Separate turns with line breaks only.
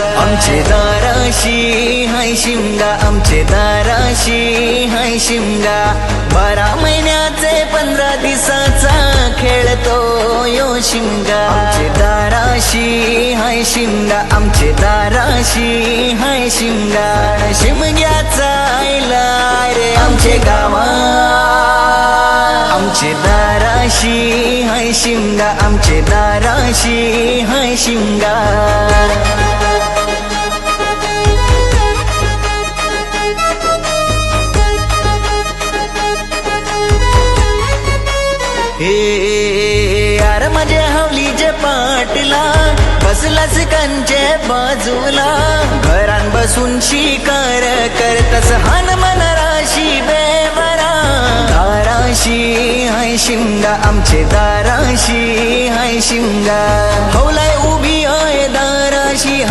आमचे दाराशी हाय शिमगा, आमचे दाराशी हाय शिमगा. 12 महिन्याचे 15 दिवसाचा खेळतो यो शिमगा. आमचे दाराशी हाय शिमगा, आमचे दाराशी हाय शिमगा. शिमग्याचा आयला रे आमचे गावा. आमचे दाराशी हाय शिमगा, आमचे दाराशी हाय शिमगा. यार माझ्या हवलीच्या पाटला बसलास कंचे बाजूला. घरान बसून शिकार करतस हान मन राशी बेवरा. दाराशी हाय शिमगा, आमचे दाराशी हाय शिमगा. हवलाय उभी आहे दाराशी.